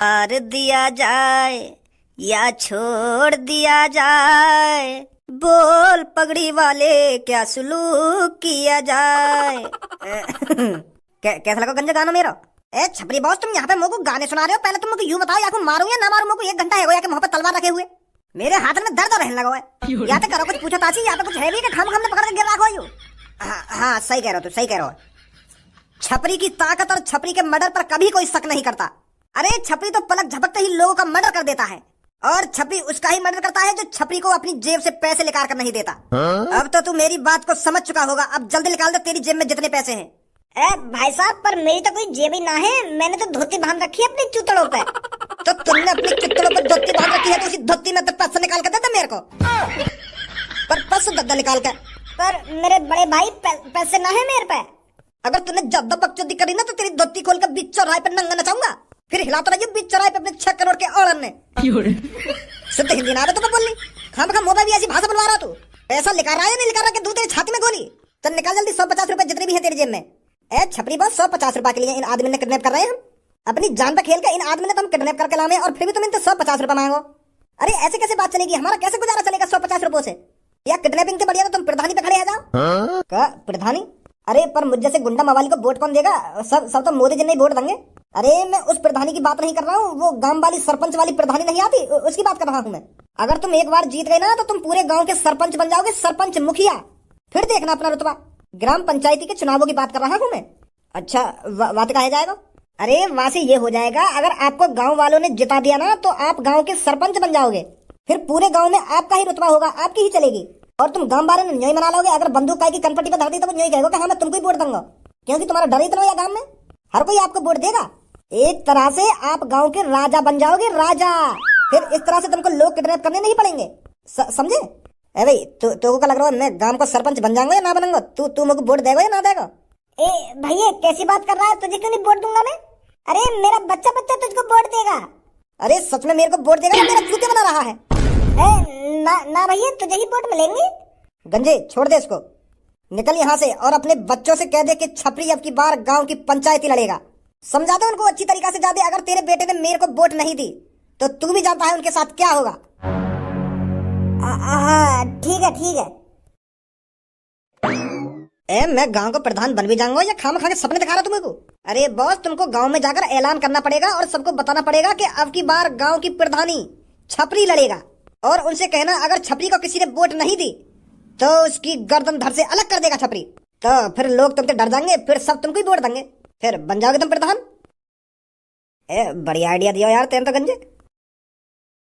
मार दिया जाए या छोड़ दिया जाए, बोल पगड़ी वाले क्या सुलूक किया जाए। कैसा लगा गंजा गाना मेरा? ए छपरी बॉस, तुम यहाँ पे मुझको गाने सुना रहे हो? पहले तुम मुझको यूं बताओ, या मारूं या ना मारूं? मुझको 1 घंटा है या कि मुंह पे तलवार रखे हुए मेरे हाथ में दर्द रहने लगा है। या तो करो कुछ पूछो ताची, या तो कुछ है भी कि खम खम पकड़ के गिर रखो यू। हाँ सही कह रहे हो, तू सही कह रहे हो। छपरी की ताकत और छपरी के मर्डर पर कभी कोई शक नहीं करता। अरे छपरी तो पलक झपकते ही लोगों का मर्डर कर देता है, और छपरी उसका ही मर्डर करता है जो छपरी को अपनी जेब से पैसे निकाल कर नहीं देता। अब तो तू मेरी बात को समझ चुका होगा, अब जल्दी निकाल दे तेरी जेब में जितने पैसे हैं। ए भाई साहब, पर मेरी तो कोई जेब ही ना है, मैंने तो धोती बांध रखी है अपनी चूतड़ों पे। तो तुमने अपनी चूतड़ों पे धोती बांध रखी है तो उसी धोती में तो पैसे निकाल कर देता मेरे को। पर पैसे दद्दा निकाल कर। पर मेरे बड़े भाई पैसे ना है मेरे पे। अगर तूने ज्यादा बकचोदी करी ना तो तेरी धोती खोल कर बीच चौराहे पे नंगा नचाऊंगा, फिर हिलाता रहिए बीच चौराहे पे अपने 6 करोड़ के औरन ने। शुद्ध हिंदी ना तो बोलनी, खाम खा मोबाइल भी ऐसी भाषा बनवा रहा तू। पैसा निकाल रहा है नहीं निकाल रहा कि दूध तेरी छाती में गोली। चल निकाल जल्दी 150 रुपए जितने भी है तेरी जेब में। ए छपरी बॉस, 150 रुपए के लिए इन आदमी ने किडनैप कर रहे हैं हम। अपनी जान पे खेल के इन आदमी ने तुम किडनैप करके लाए और फिर भी तुम इनसे 150 रुपए मांगो। अरे ऐसे कैसे बात चलेगी? हमारा कैसे गुजारा चलेगा 150 रुपए से? या किडनैपिंग से बढ़िया तो तुम प्रधानी पे खड़े आ जाओ। क्या प्रधानी? अरे पर मुझ जैसे गुंडा मवाली को वोट कौन देगा? सब तो मोदी जी ने वोट देंगे। अरे मैं उस प्रधानी की बात नहीं कर रहा हूँ, वो गांव वाली सरपंच वाली प्रधानी नहीं आती, उसकी बात कर रहा हूँ मैं। अगर तुम एक बार जीत गए ना तो तुम पूरे गांव के सरपंच बन जाओगे, सरपंच मुखिया। फिर देखना अपना रुतबा। ग्राम पंचायती के चुनावों की बात कर रहा हूँ मैं। अच्छा बात कहा जाएगा? अरे वहां से ये हो जाएगा, अगर आपको गांव वालों ने जिता दिया ना तो आप गांव के सरपंच बन जाओगे, फिर पूरे गांव में आपका ही रुतबा होगा, आपकी ही चलेगी। और तुम गांव वालों ने न्योय मना लोगे। अगर बंदूक की कनपट्टी पर धर दी तो वो न्योय कहेगा कि हाँ मैं तुमको ही वोट दूंगा, क्योंकि तुम्हारा डर इतना है गांव में, हर कोई आपको वोट देगा। एक तरह से आप गांव के राजा बन जाओगे, राजा। फिर इस तरह से तुमको लोग किडनैप करने नहीं पड़ेंगे, समझे? ए भाई तो क्या लग रहा है मैं गांव का सरपंच बन जाऊंगा या ना बनूंगा? तू मुझको वोट देगा या ना देगा? ए भैया कैसी बात कर रहा है? तुझे क्यों नहीं वोट दूंगा मैं? अरे मेरा बच्चा तुझको वोट देगा। अरे सच में मेरे को वोट देगा? मेरा चूते बना रहा है। ना भैया, तुझे ही वोट मिलेंगे। गंजे छोड़ दे इसको, निकल यहाँ से और अपने बच्चों से कह दे कि छपरी अब की बार गांव की पंचायती लड़ेगा। समझा दो उनको अच्छी तरीका से जा दे। अगर तेरे बेटे ने मेरे को वोट नहीं दी तो तू भी जानता है उनके साथ क्या होगा। ठीक है। मैं गांव का प्रधान बन भी जाऊंगा या खाम खा के सपने दिखा रहा तुमको? अरे बॉस, तुमको गांव में जाकर ऐलान करना पड़ेगा और सबको बताना पड़ेगा कि अब की बार गांव की प्रधानी छपरी लड़ेगा। और उनसे कहना अगर छपरी को किसी ने वोट नहीं दी तो उसकी गर्दन धड़ से अलग कर देगा छपरी। तो फिर लोग तुमसे डर जाएंगे, फिर सब तुमको ही वोट देंगे, फिर बन जाओगे तुम प्रधान। बढ़िया आइडिया दिया यार तेरे तो गंजे।